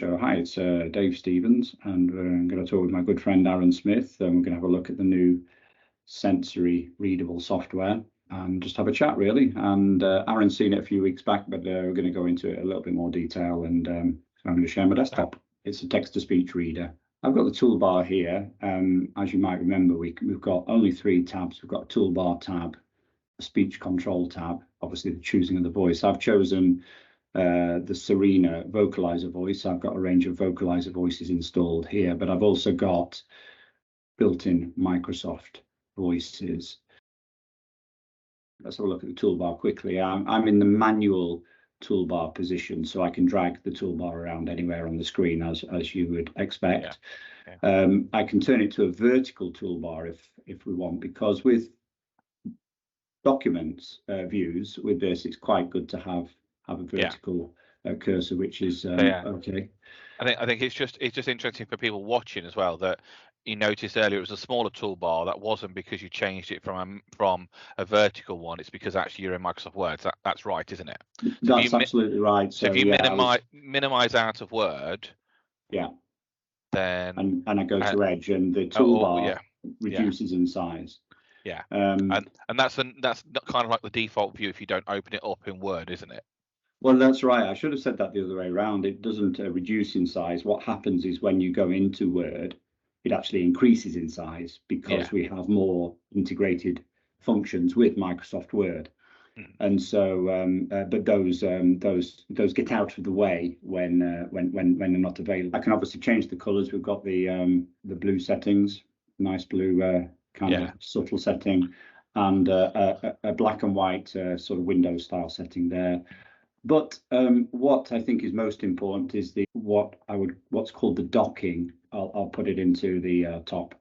So hi, it's Dave Stevens, and I'm going to talk with my good friend Arran Smith. We're going to have a look at the new Sensory Readable software and just have a chat, really. And Arran's seen it a few weeks back, but we're going to go into it a little bit more detail. And so I'm going to share my desktop. It's a text-to-speech reader. I've got the toolbar here. As you might remember, we've got only 3 tabs. We've got a toolbar tab, a speech control tab, obviously the choosing of the voice. I've chosen the Serena vocalizer voice. I've got a range of vocalizer voices installed here, but I've also got built-in Microsoft voices. Let's have a look at the toolbar quickly. I'm in the manual toolbar position, so I can drag the toolbar around anywhere on the screen as you would expect. Yeah. I can turn it to a vertical toolbar if we want, because with documents views with this, it's quite good to have a vertical cursor, which is okay. I think it's just interesting for people watching as well that you noticed earlier it was a smaller toolbar. That wasn't because you changed it from a vertical one. It's because actually you're in Microsoft Word. That's right, isn't it? So that's absolutely right. So if you minimize out of Word, then and I go to Edge, and the toolbar reduces in size. Yeah, and that's kind of like the default view if you don't open it up in Word, isn't it? Well, that's right. I should have said that the other way around. It doesn't reduce in size. What happens is when you go into Word, it actually increases in size because we have more integrated functions with Microsoft Word. And so, but those get out of the way when they're not available. I can obviously change the colours. We've got the blue settings, nice blue kind of subtle setting, and a black and white sort of Windows style setting there. But what I think is most important is what's called the docking. I'll put it into the top,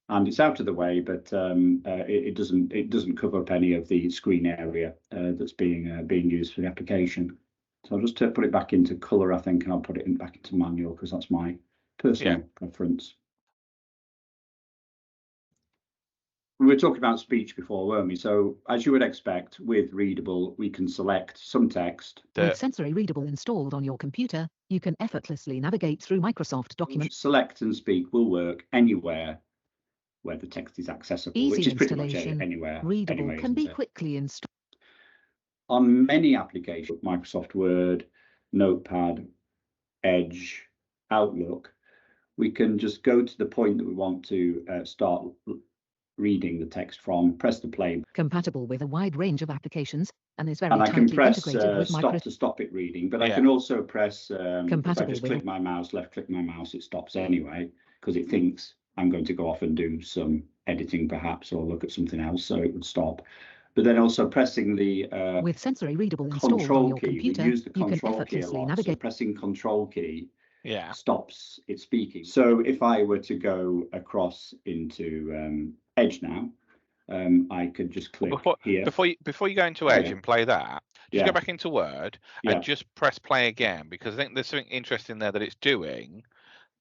and it's out of the way, but it doesn't cover up any of the screen area that's being used for the application. So I'll just put it back into colour, I think, and I'll put it back into manual because that's my personal preference. We were talking about speech before, weren't we? So, as you would expect, with Readable, we can select some text. With Sensory Readable installed on your computer, you can effortlessly navigate through Microsoft documents. Select and speak will work anywhere where the text is accessible, which is pretty much anywhere. Readable anyway, can be quickly installed. On many applications, Microsoft Word, Notepad, Edge, Outlook, we can just go to the point that we want to start reading the text from, press the play. Compatible with a wide range of applications and is very tightly integrated. And I can press stop to stop it reading, but I can also press, if I just click my mouse, left click my mouse, it stops anyway, because it thinks I'm going to go off and do some editing perhaps, or look at something else, so it would stop. But then also pressing the with Sensory Readable installed on your computer, we use the control key a lot, so pressing control key stops it speaking. So if I were to go across into Edge now, I could just click here. Before you go into Edge and play that, just go back into Word and just press play again, because I think there's something interesting there that it's doing.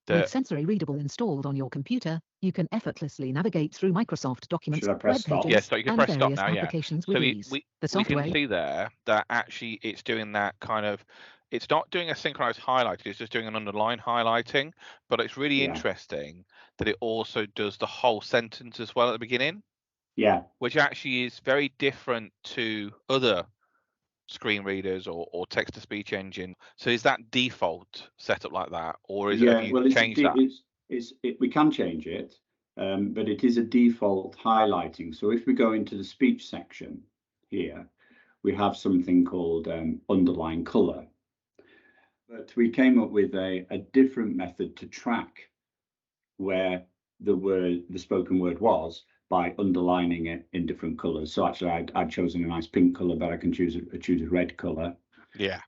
With Sensory Readable installed on your computer, you can effortlessly navigate through Microsoft documents, web pages, so you can press stop now. Applications with ease. We can see there that actually it's doing that kind of. It's not doing a synchronized highlighting, it's just doing an underline highlighting, but it's really interesting that it also does the whole sentence as well at the beginning. Yeah. Which actually is very different to other screen readers or text-to-speech engine. So is that default setup like that, or is have you changed that? We can change it, but it is a default highlighting. So if we go into the speech section here, we have something called underline color. But we came up with a different method to track where the spoken word was by underlining it in different colors. So actually I'd chosen a nice pink color, but I can choose a red color. Yeah.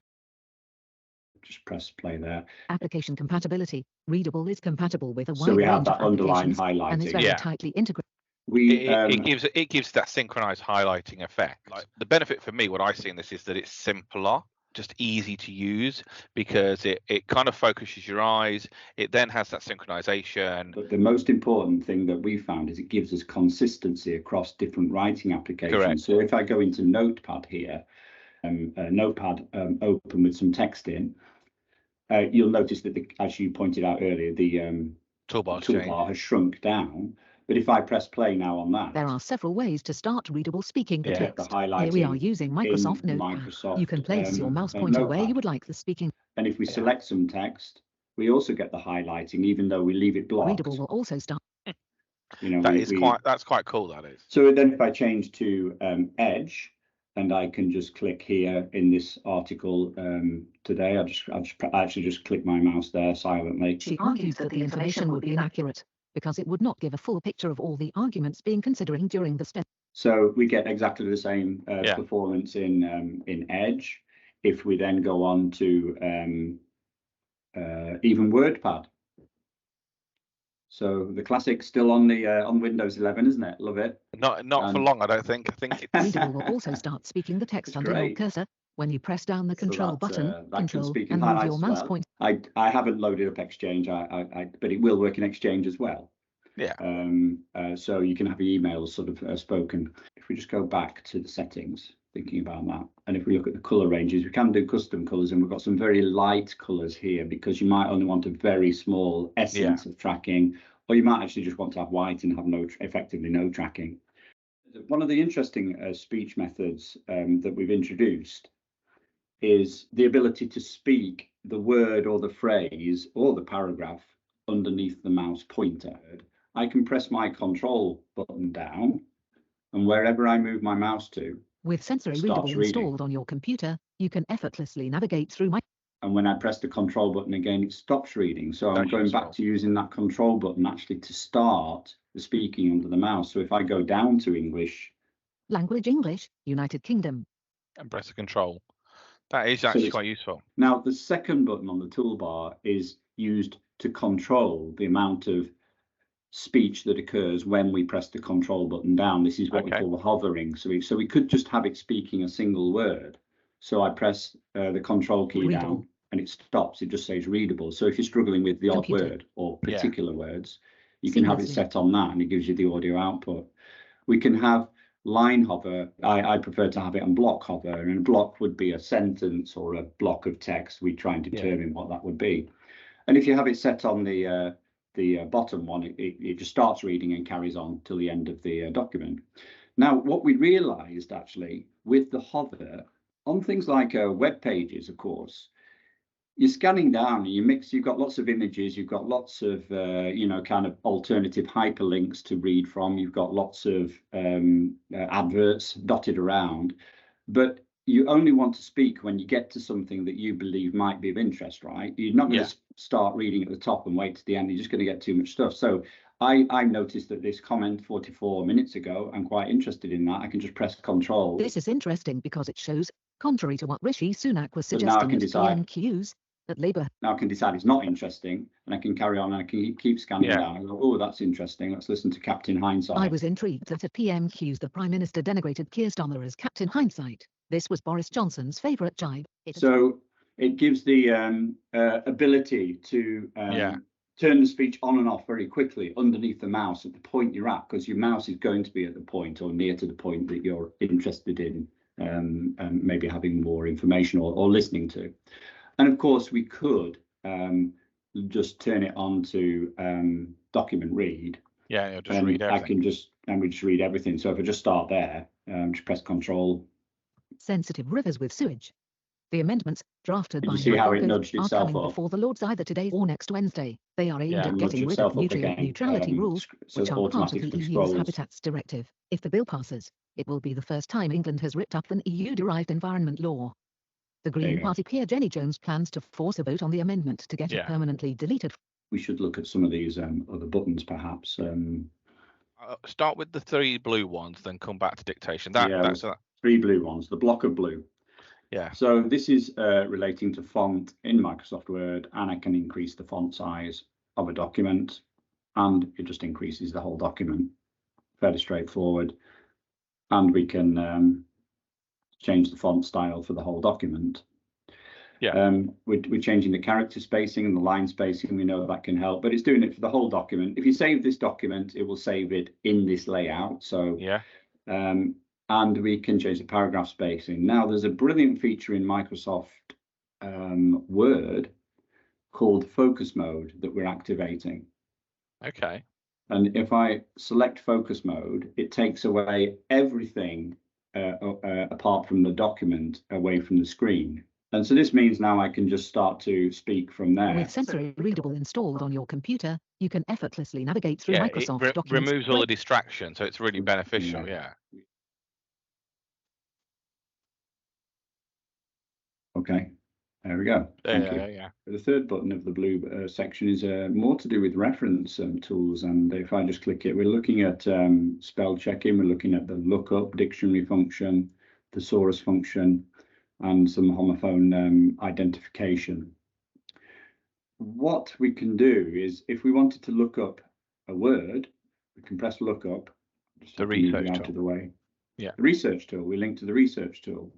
Just press play there. Application compatibility. Readable is compatible with a wide range of applications. So we have that underline highlighting. And it's very tightly integrated. It gives that synchronized highlighting effect. Like, the benefit for me, what I see in this is that it's simpler, just easy to use, because it kind of focuses your eyes. It then has that synchronization. But the most important thing that we found is it gives us consistency across different writing applications. Correct. So if I go into Notepad here, Notepad open with some text in, you'll notice that, as you pointed out earlier, the toolbar has shrunk down. But if I press play now on that, there are several ways to start Readable speaking the text. the highlighting. Here we are using Microsoft Notepad. You can place your mouse pointer where you would like the speaking. And if we select some text, we also get the highlighting, even though we leave it blocked. Readable will also start. That's quite cool. That is. So then, if I change to Edge, and I can just click here in this article today, I actually just click my mouse there silently. She argues that the information would be inaccurate because it would not give a full picture of all the arguments being considering during the step. So we get exactly the same performance in Edge. If we then go on to even WordPad. So the classic still on the on Windows 11, isn't it? Love it. Not for long, I don't think. I think it's... Readable will also start speaking the text under your cursor when you press down the control button, control, and move your mouse point. I haven't loaded up Exchange, but it will work in Exchange as well. Yeah. So you can have emails sort of spoken. If we just go back to the settings, thinking about that, and if we look at the color ranges, we can do custom colors, and we've got some very light colors here because you might only want a very small essence of tracking, or you might actually just want to have white and have effectively no tracking. One of the interesting speech methods that we've introduced is the ability to speak the word or the phrase or the paragraph underneath the mouse pointer. I can press my control button down, and wherever I move my mouse to, with Sensory Readable installed on your computer, you can effortlessly navigate through And when I press the control button again, it stops reading. So I'm going back to using that control button actually to start the speaking under the mouse. So if I go down to English. Language English, United Kingdom. And press the control. That is actually quite useful. Now, the second button on the toolbar is used to control the amount of speech that occurs when we press the control button down. This is what we call the hovering. So we could just have it speaking a single word. So I press the control key down and it stops. It just says readable. So if you're struggling with the odd word or particular words, you can have it set on that and it gives you the audio output. We can have line hover. I prefer to have it on block hover, and a block would be a sentence or a block of text. We try and determine what that would be. And if you have it set on the bottom one, it just starts reading and carries on till the end of the document. Now, what we realized actually with the hover on things like web pages, of course, you're scanning down and you've got lots of images, you've got lots of kind of alternative hyperlinks to read from, you've got lots of adverts dotted around, but you only want to speak when you get to something that you believe might be of interest, right? You're not going to start reading at the top and wait to the end. You're just going to get too much stuff. So I noticed that this comment 44 minutes ago, I'm quite interested in that. I can just press control. This is interesting because it shows, contrary to what Rishi Sunak was suggesting at PMQs, that Labour. Now I can decide it's not interesting, and I can carry on and I can keep scanning down. I go, oh, that's interesting. Let's listen to Captain Hindsight. I was intrigued that at PMQs the Prime Minister denigrated Keir Starmer as Captain Hindsight. This was Boris Johnson's favourite jibe. So it gives the ability to turn the speech on and off very quickly underneath the mouse at the point you're at, because your mouse is going to be at the point or near to the point that you're interested in, maybe having more information or listening to. And of course, we could just turn it on to document read. Yeah, just read everything. We just read everything. So if I just start there, just press control. Sensitive rivers with sewage. The amendments, drafted by see how it nudged are itself coming up? before the Lords either today or next Wednesday. They are aimed at getting rid of nutrient neutrality rules, which are part of the EU's Habitats Directive. If the bill passes, it will be the first time England has ripped up an EU-derived environment law. The Green Party peer Jenny Jones plans to force a vote on the amendment to get it permanently deleted. We should look at some of these other buttons, perhaps. Start with the 3 blue ones, then come back to dictation. That's 3 blue ones, the block of blue. Yeah. So this is relating to font in Microsoft Word, and I can increase the font size of a document, and it just increases the whole document. Fairly straightforward. And we can change the font style for the whole document. We're changing the character spacing and the line spacing. We know that can help, but it's doing it for the whole document. If you save this document, it will save it in this layout. So and we can change the paragraph spacing. Now, there's a brilliant feature in Microsoft Word called focus mode that we're activating. Okay. And if I select focus mode, it takes away everything apart from the document away from the screen. And so this means now I can just start to speak from there. With Sensory Readable installed on your computer, you can effortlessly navigate through Microsoft documents. Removes all the distraction, so it's really beneficial. Yeah. Okay. There we go. Thank you. Yeah. The third button of the blue section is more to do with reference tools. And if I just click it, we're looking at spell checking. We're looking at the lookup dictionary function, thesaurus function, and some homophone identification. What we can do is, if we wanted to look up a word, we can press lookup. The research tool. Out of the way. Yeah. The research tool. We link to the research tool.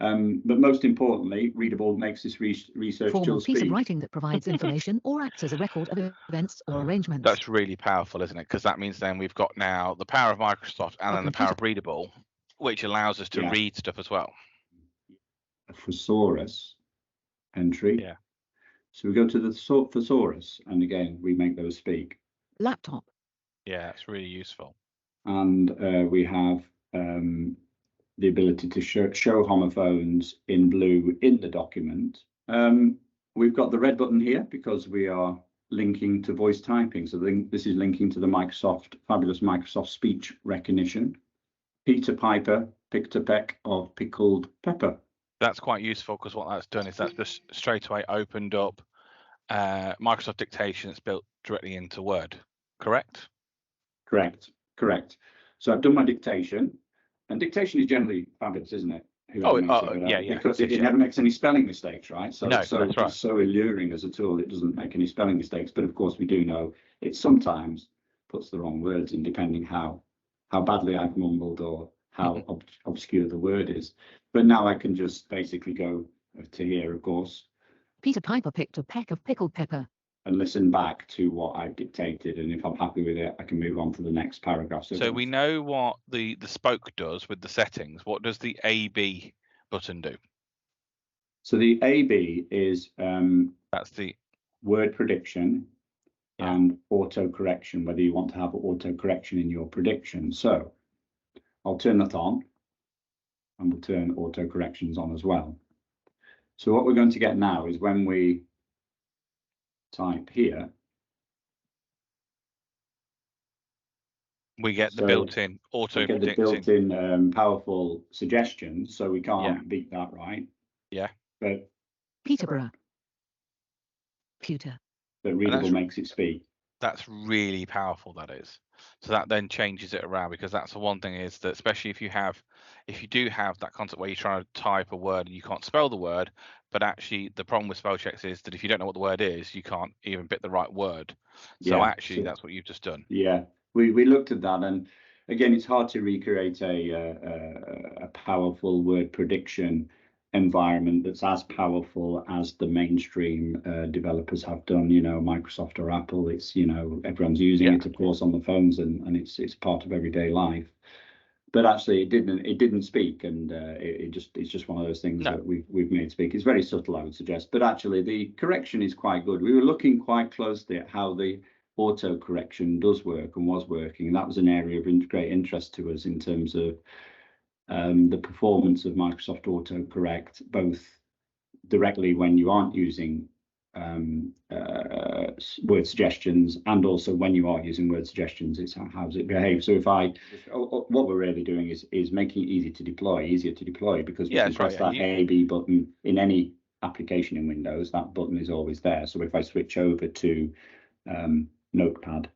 But most importantly, Readable makes this research tool speak. Piece of writing that provides information or acts as a record of events or arrangements. That's really powerful, isn't it? Because that means then we've got now the power of Microsoft and then the power of Readable, which allows us to read stuff as well. A thesaurus entry. Yeah. So we go to the thesaurus, and again, we make those speak. Laptop. Yeah, it's really useful. And we have the ability to show homophones in blue in the document. We've got the red button here because we are linking to voice typing. So this is linking to the fabulous Microsoft speech recognition. Peter Piper picked a peck of pickled pepper. That's quite useful because what that's done is that's just straight away opened up Microsoft Dictation that's built directly into Word. Correct? Correct. So I've done my dictation. And dictation is generally fabulous, isn't it? Yeah. Because it never makes any spelling mistakes, right? So, no, that's right. It's so alluring as a tool, it doesn't make any spelling mistakes. But of course, we do know it sometimes puts the wrong words in, depending how badly I've mumbled or how obscure the word is. But now I can just basically go to here, of course. Peter Piper picked a peck of pickled pepper. And listen back to what I've dictated, and if I'm happy with it, I can move on to the next paragraph. So we know what the spoke does with the settings. What does the AB button do? So the AB is that's the word prediction and auto correction, whether you want to have auto correction in your prediction. So I'll turn that on, and we'll turn auto corrections on as well. So what we're going to get now is when we type here, we get the built-in auto predicting. The built-in powerful suggestions, so we can't beat that, right? Yeah. But Peterborough. Pewter. But Readable makes it speak. That's really powerful, that is. So that then changes it around, because that's the one thing is that, especially if you do have that concept where you're trying to type a word and you can't spell the word, but actually the problem with spell checks is that if you don't know what the word is, you can't even pick the right word. So that's what you've just done. Yeah, we looked at that, and again, it's hard to recreate a powerful word prediction environment that's as powerful as the mainstream developers have done, Microsoft or Apple. It's, everyone's using it, of course, on the phones, and it's part of everyday life. But actually, it didn't speak, and it's just one of those things that we've made speak. It's very subtle, I would suggest, but actually the correction is quite good. We were looking quite closely at how the auto correction does work and was working, and that was an area of great interest to us in terms of the performance of Microsoft autocorrect, both directly when you aren't using word suggestions, and also when you are using word suggestions, it's how does it behave. So what we're really doing is making it easier to deploy, because we can press that A/B button in any application in Windows. That button is always there. So if I switch over to Notepad,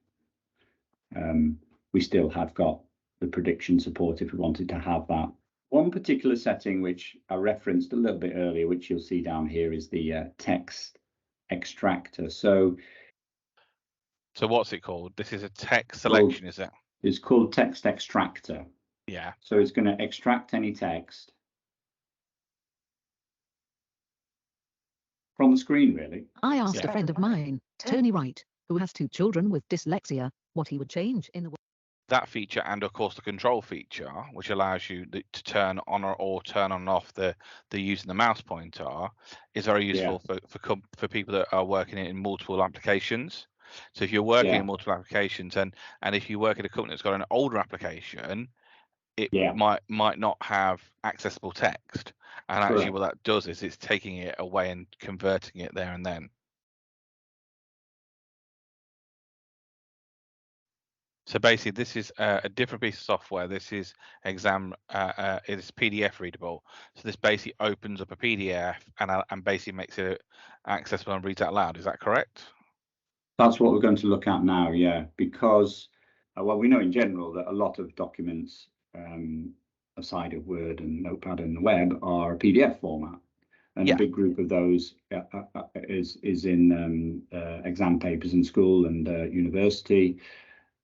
we still have got the prediction support if we wanted to have that. One particular setting which I referenced a little bit earlier, which you'll see down here, is the text extractor. So what's it called? This is a text selection, is it? It's called text extractor. Yeah. So it's going to extract any text from the screen, really. I asked a friend of mine, Tony Wright, who has 2 children with dyslexia, what he would change in the that feature, and of course the control feature, which allows you to turn on or turn on and off the using the mouse pointer, is very useful for people that are working in multiple applications. So if you're working in multiple applications, and if you work at a company that's got an older application, it might not have accessible text, and actually what that does is it's taking it away and converting it there and then. So basically, this is a different piece of software. This is it's PDF readable. So this basically opens up a PDF and basically makes it accessible and reads out loud. Is that correct? That's what we're going to look at now, because well, we know in general that a lot of documents aside of Word and Notepad and the web are PDF format, and a big group of those is in exam papers in school and university.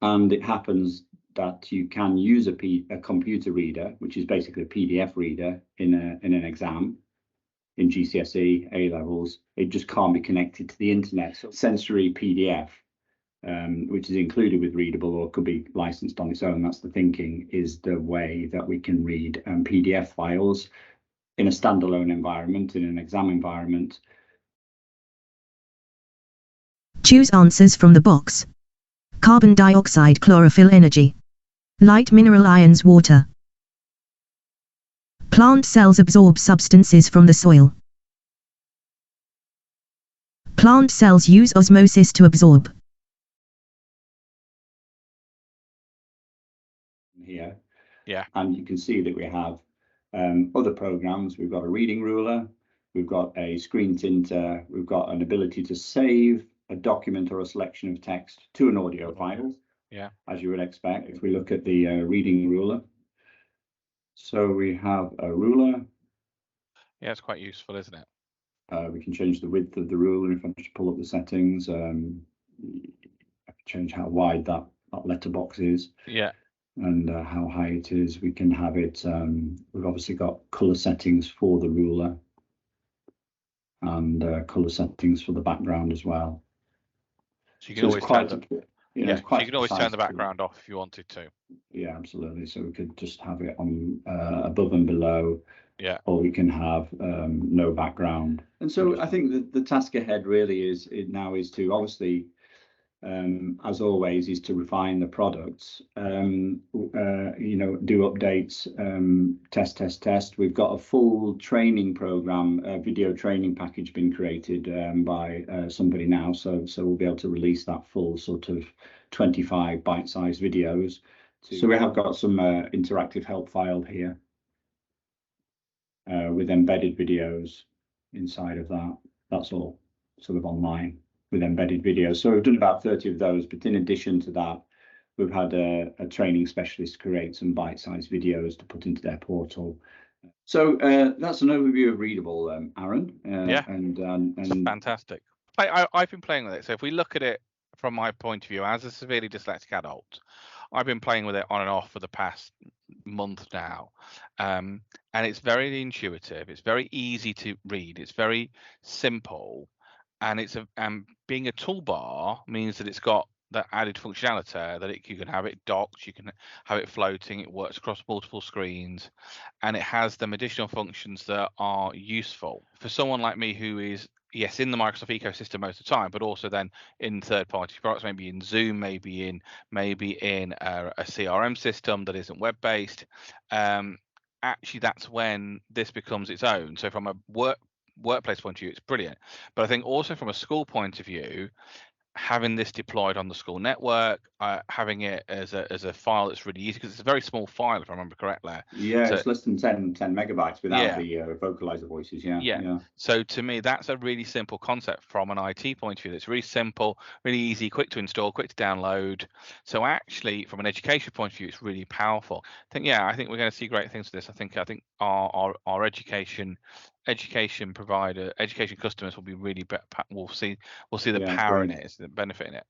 And it happens that you can use a computer reader, which is basically a PDF reader in an exam, in GCSE, A levels. It just can't be connected to the internet. So Sensory PDF, which is included with Readable or could be licensed on its own, that's the thinking, is the way that we can read PDF files in a standalone environment, in an exam environment. Choose answers from the box. Carbon dioxide, chlorophyll, energy. Light mineral ions, water. Plant cells absorb substances from the soil. Plant cells use osmosis to absorb. Here. Yeah. And you can see that we have other programs. We've got a reading ruler. We've got a screen tinter. We've got an ability to save a document or a selection of text to an audio file, as you would expect. If we look at the reading ruler, so we have a ruler. Yeah, it's quite useful, isn't it? We can change the width of the ruler. If I just pull up the settings, I can change how wide that letterbox is. Yeah. And how high it is. We can have it. We've obviously got color settings for the ruler and color settings for the background as well. So you can always turn the background off if you wanted to. Yeah, absolutely. So we could just have it on above and below. Yeah. Or we can have no background. And so I think the task ahead really is to obviously, as always, is to refine the products. Do updates, test. We've got a full training program, a video training package been created by somebody now, so we'll be able to release that full sort of 25 bite-sized videos. So we have got some interactive help file here with embedded videos inside of that. That's all sort of online with embedded videos. So we've done about 30 of those, but in addition to that, we've had a training specialist create some bite-sized videos to put into their portal. So that's an overview of Readable, Arran. And fantastic. I've been playing with it. So if we look at it from my point of view as a severely dyslexic adult, I've been playing with it on and off for the past month now, and it's very intuitive. It's very easy to read. It's very simple. And being a toolbar means that it's got that added functionality that you can have it docked, you can have it floating, it works across multiple screens, and it has them additional functions that are useful for someone like me who is in the Microsoft ecosystem most of the time, but also then in third-party products, maybe in Zoom, maybe in a CRM system that isn't web-based. Actually, that's when this becomes its own. So from a workplace point of view, it's brilliant. But I think also from a school point of view, having this deployed on the school network, having it as a file that's really easy, because it's a very small file, if I remember correctly. Yeah, so it's less than 10 megabytes without the vocalizer voices. Yeah. So to me, that's a really simple concept from an IT point of view. It's really simple, really easy, quick to install, quick to download. So actually, from an education point of view, it's really powerful. I think we're going to see great things with this. I think our education provider, education customers will be really we'll see the power in it, the benefit in it.